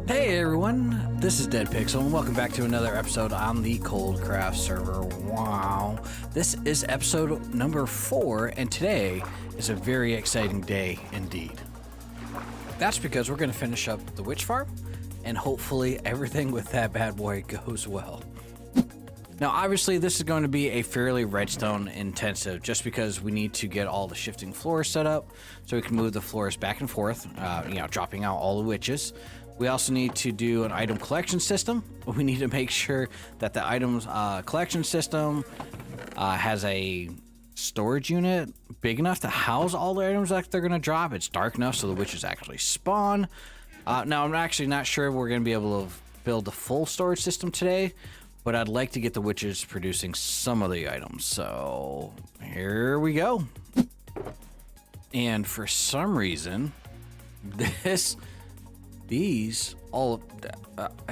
Hey everyone, this is Dead Pixel and welcome back to another episode on the COLDCRAFT server. Wow, this is episode number 4 and today is a very exciting day indeed. That's because we're going to finish up the witch farm and hopefully everything with that bad boy goes well. Now obviously this is going to be a fairly redstone intensive just because we need to get all the shifting floors set up so we can move the floors back and forth, dropping out all the witches. We also need to do an item collection system. We need to make sure that the items collection system has a storage unit big enough to house all the items that they're going to drop. It's dark enough so the witches actually spawn. Now, I'm actually not sure if we're going to be able to build the full storage system today, but I'd like to get the witches producing some of the items. So here we go. And for some reason, I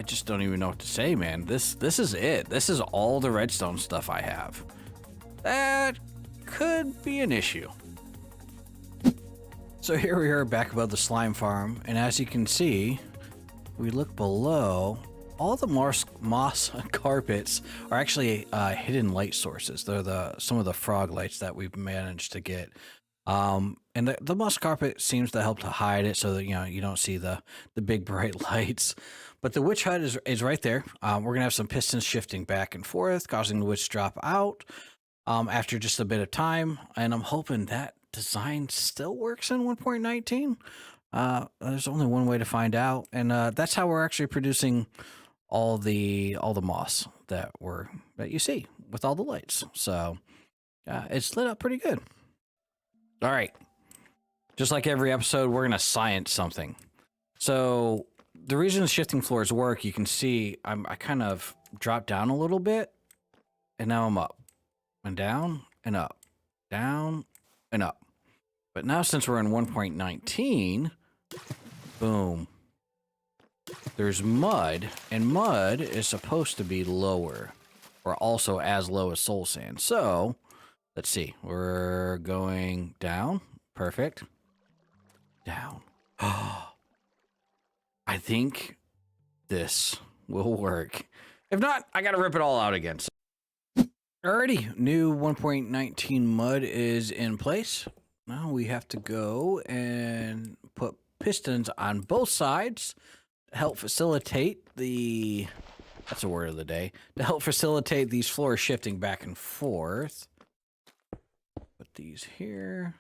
just don't even know what to say, man. This is it. This is all the redstone stuff I have. That could be an issue. So here we are back above the slime farm, and as you can see, we look below, all the moss carpets are actually hidden light sources. They're some of the frog lights that we've managed to get. And the moss carpet seems to help to hide it so that, you don't see the big bright lights. But the witch hut is right there. We're going to have some pistons shifting back and forth, causing the witch to drop out after just a bit of time. And I'm hoping that design still works in 1.19. There's only one way to find out. And that's how we're actually producing all the moss that you see with all the lights. So it's lit up pretty good. All right, just like every episode, we're going to science something. So the reason the shifting floors work, you can see I kind of dropped down a little bit, and now I'm up, and down, and up, down, and up. But now since we're in 1.19, boom, there's mud, and mud is supposed to be lower, or also as low as soul sand. So let's see. We're going down. Perfect. Down. I think this will work. If not, I gotta rip it all out again. Alrighty, new 1.19 mud is in place. Now we have to go and put pistons on both sides to help facilitate that's a word of the day, to help facilitate these floors shifting back and forth. Put these here.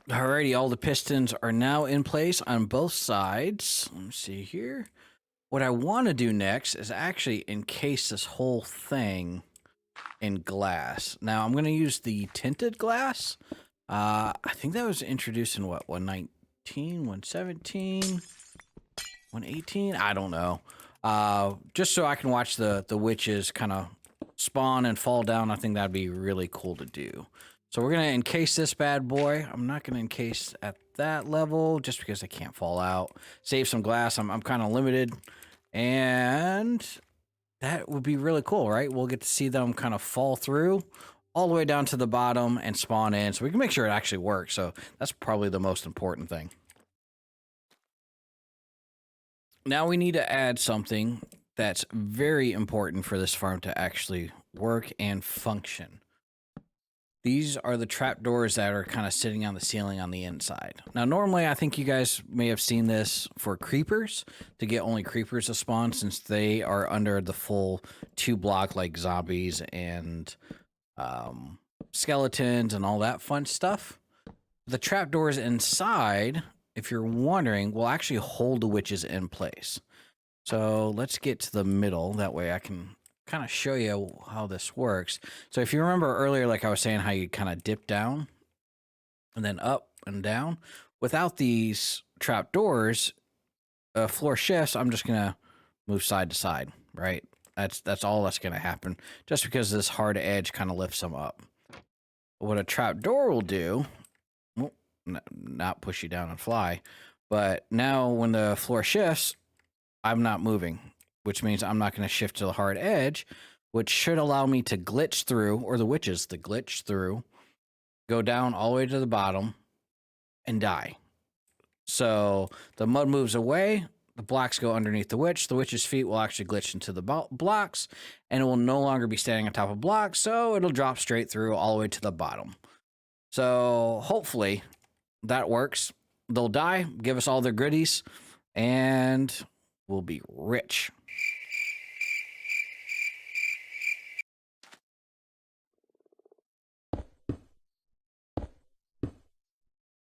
Alrighty, all the pistons are now in place on both sides. Let me see here. What I want to do next is actually encase this whole thing in glass. Now, I'm going to use the tinted glass. I think that was introduced in what, 119, 117, 118? I don't know. Just so I can watch the witches kind of spawn and fall down. I think that'd be really cool to do. So we're going to encase this bad boy. I'm not going to encase at that level just because I can't fall out. Save some glass. I'm kind of limited. And that would be really cool, right? We'll get to see them kind of fall through all the way down to the bottom and spawn in, so we can make sure it actually works. So that's probably the most important thing. Now we need to add something that's very important for this farm to actually work and function. These are the trapdoors that are kind of sitting on the ceiling on the inside. Now, normally, I think you guys may have seen this for creepers, to get only creepers to spawn, since they are under the full 2-block like zombies and skeletons and all that fun stuff. The trapdoors inside, if you're wondering, will actually hold the witches in place. So let's get to the middle. That way I can kind of show you how this works. So if you remember earlier, like I was saying, how you kind of dip down and then up and down, without these trapdoors, floor shifts, I'm just gonna move side to side, right? That's all that's gonna happen, just because this hard edge kind of lifts them up. What a trapdoor will do, well, not push you down and fly, but now when the floor shifts, I'm not moving. which means I'm not going to shift to the hard edge, which should allow me to glitch through, or the witches to glitch through, go down all the way to the bottom, and die. So the mud moves away, the blocks go underneath the witch's feet will actually glitch into the blocks, and it will no longer be standing on top of blocks, so it'll drop straight through all the way to the bottom. So hopefully that works. They'll die, give us all their goodies, and we'll be rich.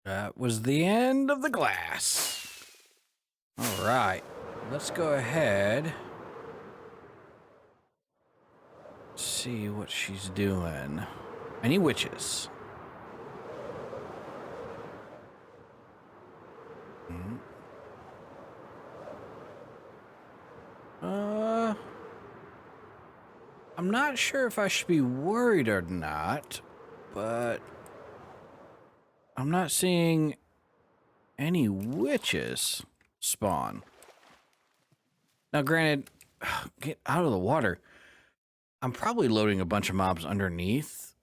That was the end of the glass. All right, let's go ahead. See what she's doing. Any witches? I'm not sure if I should be worried or not, but I'm not seeing any witches spawn. Now, granted, get out of the water. I'm probably loading a bunch of mobs underneath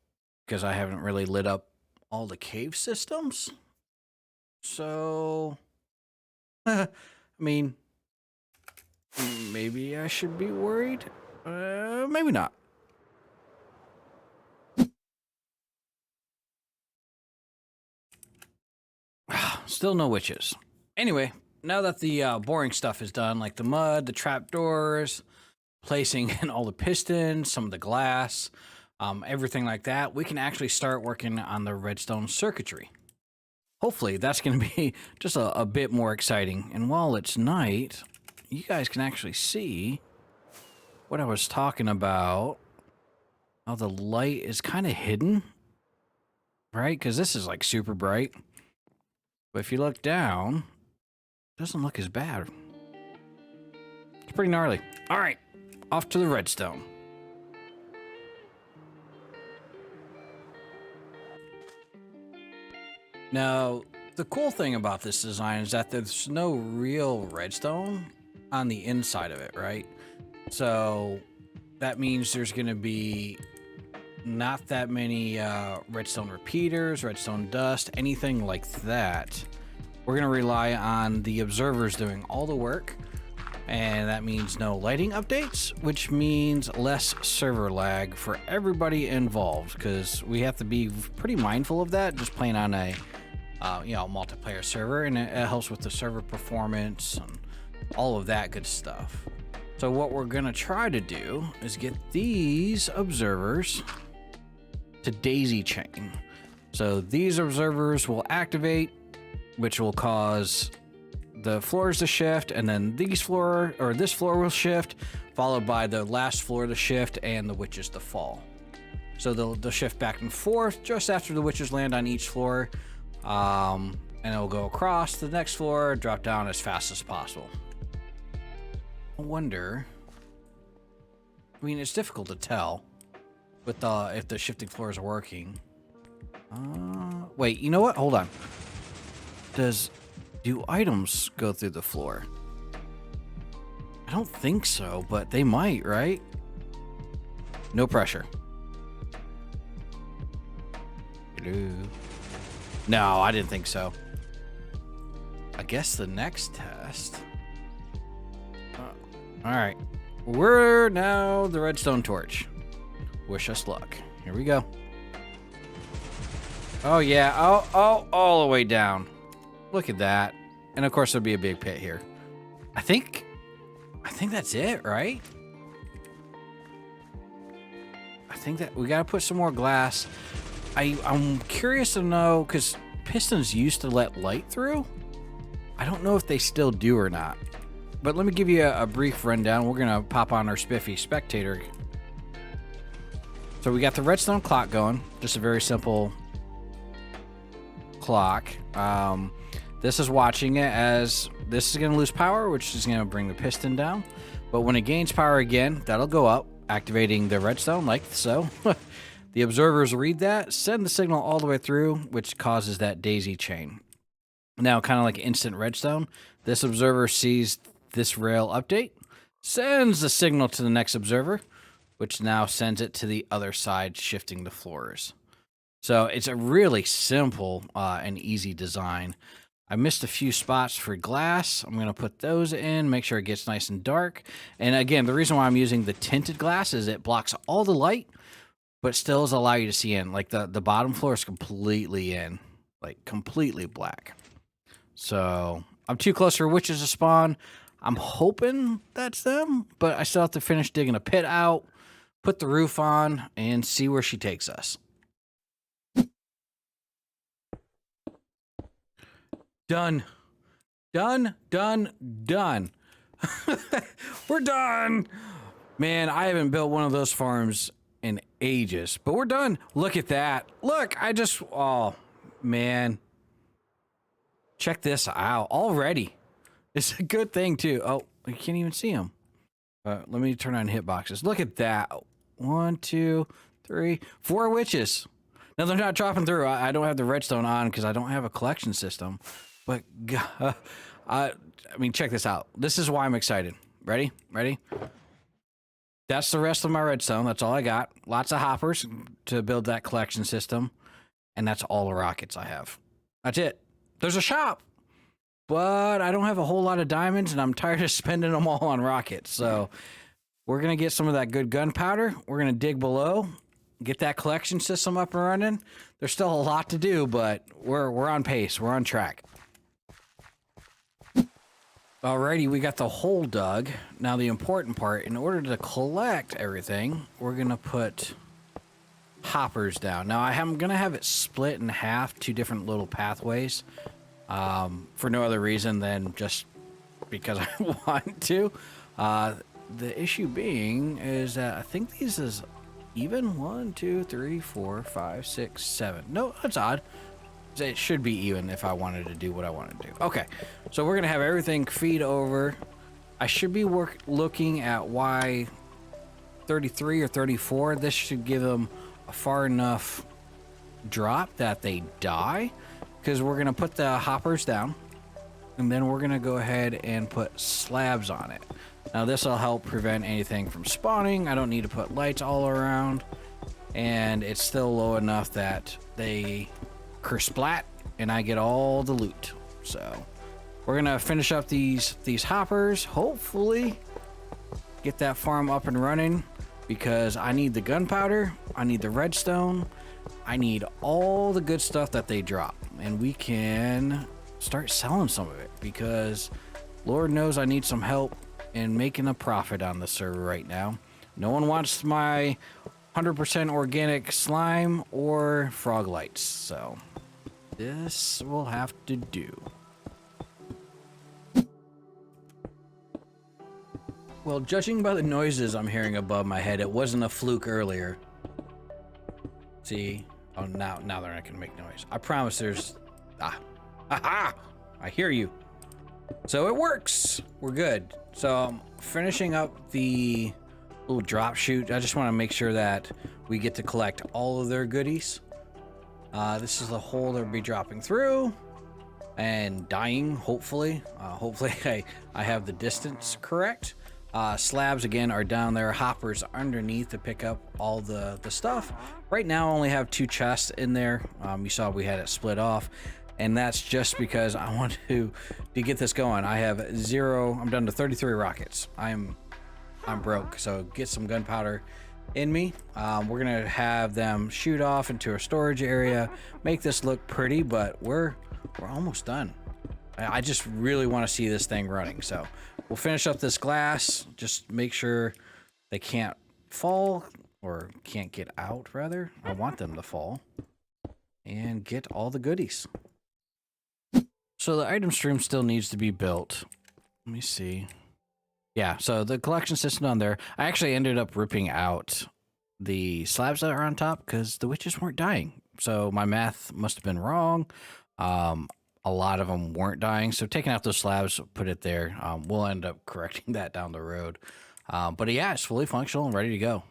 because I haven't really lit up all the cave systems. So, I mean, maybe I should be worried. Maybe not. Still no witches. Anyway, now that the boring stuff is done, like the mud, the trapdoors, placing in all the pistons, some of the glass, everything like that, we can actually start working on the redstone circuitry. Hopefully, that's going to be just a bit more exciting. And while it's night, you guys can actually see what I was talking about. How the light is kind of hidden, right? Because this is like super bright. But if you look down, it doesn't look as bad. It's pretty gnarly. All right, off to the redstone. Now, the cool thing about this design is that there's no real redstone on the inside of it, right? So that means there's going to be not that many redstone repeaters, redstone dust, anything like that. We're going to rely on the observers doing all the work, and that means no lighting updates, which means less server lag for everybody involved, because we have to be pretty mindful of that, just playing on a multiplayer server, and it helps with the server performance and all of that good stuff. So what we're going to try to do is get these observers to daisy chain. So these observers will activate, which will cause the floors to shift, and then this floor will shift, followed by the last floor to shift and the witches to fall. So they'll shift back and forth just after the witches land on each floor, and it'll go across the next floor, drop down as fast as possible. I wonder, I mean, it's difficult to tell with if the shifting floors are working. Wait, you know what? Hold on. Do items go through the floor? I don't think so, but they might, right? No pressure. Hello. No, I didn't think so. I guess the next test. All right. We're now the redstone torch. Wish us luck. Here we go. Oh, yeah. Oh, all the way down. Look at that. And of course, there'll be a big pit here. I think that's it, right? I think that we got to put some more glass. I'm curious to know, because pistons used to let light through. I don't know if they still do or not. But let me give you a brief rundown. We're going to pop on our spiffy spectator. So we got the redstone clock going. Just a very simple clock. This is watching it as this is going to lose power, which is going to bring the piston down. But when it gains power again, that'll go up, activating the redstone like so. The observers read that, send the signal all the way through, which causes that daisy chain. Now, kind of like instant redstone, this observer sees this rail update, sends the signal to the next observer, which now sends it to the other side, shifting the floors. So it's a really simple and easy design. I missed a few spots for glass. I'm going to put those in, make sure it gets nice and dark. And again, the reason why I'm using the tinted glass is it blocks all the light, but still does allow you to see in. Like the bottom floor is completely in, like completely black. So I'm too close for witches to spawn. I'm hoping that's them, but I still have to finish digging a pit out, put the roof on, and see where she takes us. Done. Done, done, done. We're done. Man, I haven't built one of those farms in ages, but we're done. Look at that. Look, oh, man. Check this out already. It's a good thing, too. Oh, you can't even see them. Let me turn on hitboxes. Look at that. 1, 2, 3, 4 witches. Now, they're not dropping through. I don't have the redstone on because I don't have a collection system. But, I mean, check this out. This is why I'm excited. Ready? Ready? That's the rest of my redstone. That's all I got. Lots of hoppers to build that collection system. And that's all the rockets I have. That's it. There's a shop. But I don't have a whole lot of diamonds, and I'm tired of spending them all on rockets. So we're going to get some of that good gunpowder. We're going to dig below, get that collection system up and running. There's still a lot to do, but we're on pace. We're on track. Alrighty, we got the hole dug. Now the important part, in order to collect everything, we're gonna put hoppers down. Now I'm gonna have it split in half, 2 different little pathways, for no other reason than just because I want to. The issue being is that I think these is even 1, 2, 3, 4, 5, 6, 7. No, that's odd. It should be even if I wanted to do what I want to do. Okay, so we're going to have everything feed over. I should be looking at Y33 or 34. This should give them a far enough drop that they die, because we're going to put the hoppers down, and then we're going to go ahead and put slabs on it. Now, this will help prevent anything from spawning. I don't need to put lights all around, and it's still low enough that they kersplat and I get all the loot. So we're gonna finish up these hoppers, hopefully get that farm up and running, because I need the gunpowder, I need the redstone, I need all the good stuff that they drop, and we can start selling some of it, because Lord knows I need some help in making a profit on the server right now. No one wants my 100% organic slime or frog lights, so this will have to do. Well, judging by the noises I'm hearing above my head, it wasn't a fluke earlier. See? Oh, now they're not gonna make noise. I promise there's... Aha! I hear you. So it works. We're good. So I'm finishing up the little drop chute. I just want to make sure that we get to collect all of their goodies. This is the hole they'll be dropping through and dying, hopefully. Hopefully I have the distance correct. Slabs, again, are down there. Hoppers underneath to pick up all the stuff. Right now, I only have 2 chests in there. You saw we had it split off. And that's just because I want to get this going. I have 0. I'm down to 33 rockets. I'm broke, so get some gunpowder in me. We're gonna have them shoot off into a storage area, make this look pretty, but we're almost done. I just really want to see this thing running, so we'll finish up this glass, just make sure they can't fall, or can't get out, rather. I want them to fall and get all the goodies. So the item stream still needs to be built. Let me see. Yeah, so the collection system on there, I actually ended up ripping out the slabs that are on top because the witches weren't dying. So my math must have been wrong. A lot of them weren't dying. So taking out those slabs, put it there. We'll end up correcting that down the road. But yeah, it's fully functional and ready to go.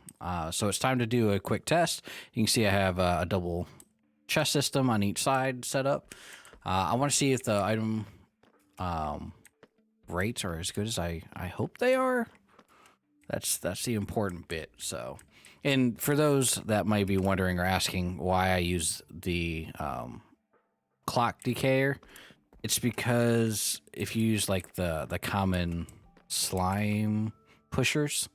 So it's time to do a quick test. You can see I have a double chest system on each side set up. I want to see if the item rates are as good as I hope they are. That's the important bit. So, and for those that might be wondering or asking why I use the clock decayer, it's because if you use like the common slime pushers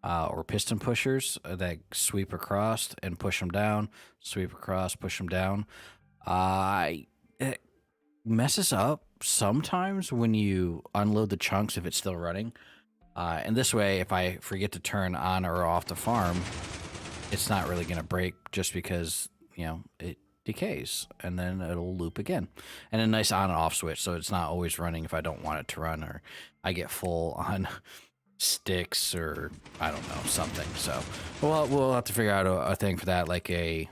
or piston pushers that sweep across and push them down, sweep across, push them down, it messes up sometimes when you unload the chunks if it's still running. And this way, if I forget to turn on or off the farm, it's not really going to break just because, you know, it decays and then it'll loop again. And a nice on and off switch, so it's not always running if I don't want it to run, or I get full on sticks or I don't know, something. So we'll have to figure out a thing for that, like a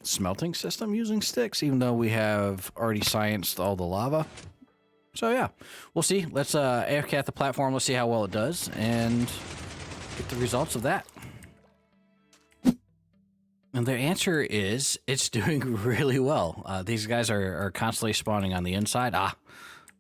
smelting system using sticks, even though we have already scienced all the lava. So yeah, we'll see. Let's AFK at the platform. Let's see how well it does and get the results of that. And the answer is it's doing really well. These guys are constantly spawning on the inside.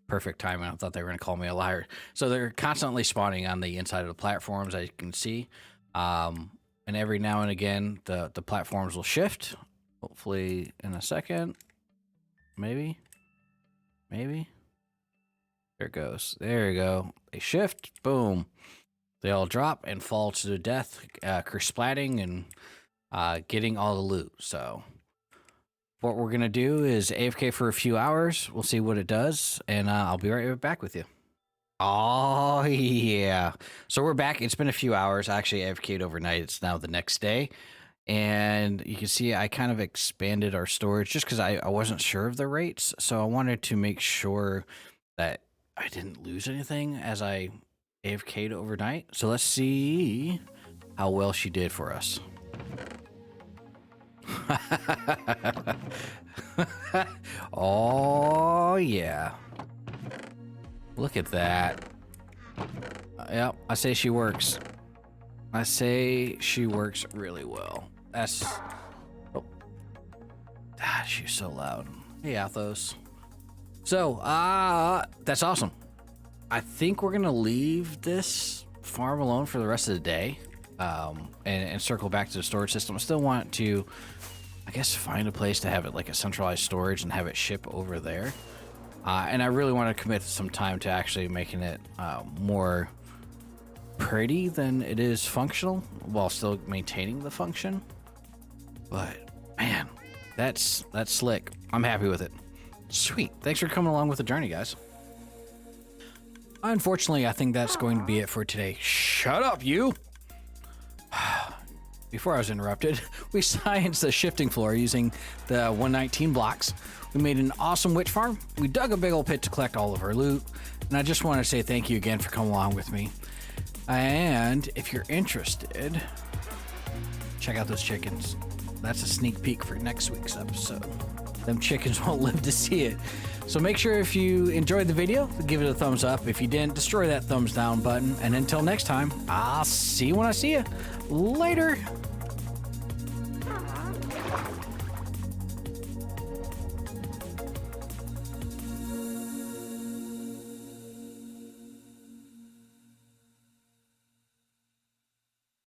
Perfect timing. I thought they were going to call me a liar. So they're constantly spawning on the inside of the platforms, as you can see. And every now and again, the platforms will shift. Hopefully in a second. Maybe. There it goes. There you go. They shift. Boom. They all drop and fall to their death, kersplatting and getting all the loot. So what we're going to do is AFK for a few hours. We'll see what it does, and I'll be right back with you. Oh, yeah. So we're back. It's been a few hours. I actually AFK'd overnight. It's now the next day. And you can see I kind of expanded our storage just because I wasn't sure of the rates. So I wanted to make sure that I didn't lose anything as I AFK'd overnight. So let's see how well she did for us. Oh, yeah. Look at that. Yep, I say she works. I say she works really well. That's... Oh. She's so loud. Hey, Athos. So, that's awesome. I think we're going to leave this farm alone for the rest of the day and circle back to the storage system. I still want to, I guess, find a place to have it like a centralized storage and have it ship over there. And I really want to commit some time to actually making it more pretty than it is functional while still maintaining the function. But, man, that's slick. I'm happy with it. Sweet. Thanks for coming along with the journey, guys. Unfortunately, I think that's going to be it for today. Shut up, you! Before I was interrupted, we scienced the shifting floor using the 119 blocks. We made an awesome witch farm. We dug a big old pit to collect all of our loot. And I just want to say thank you again for coming along with me. And if you're interested, check out those chickens. That's a sneak peek for next week's episode. Them chickens won't live to see it. So make sure if you enjoyed the video, give it a thumbs up. If you didn't, destroy that thumbs down button. And until next time, I'll see you when I see you. Later.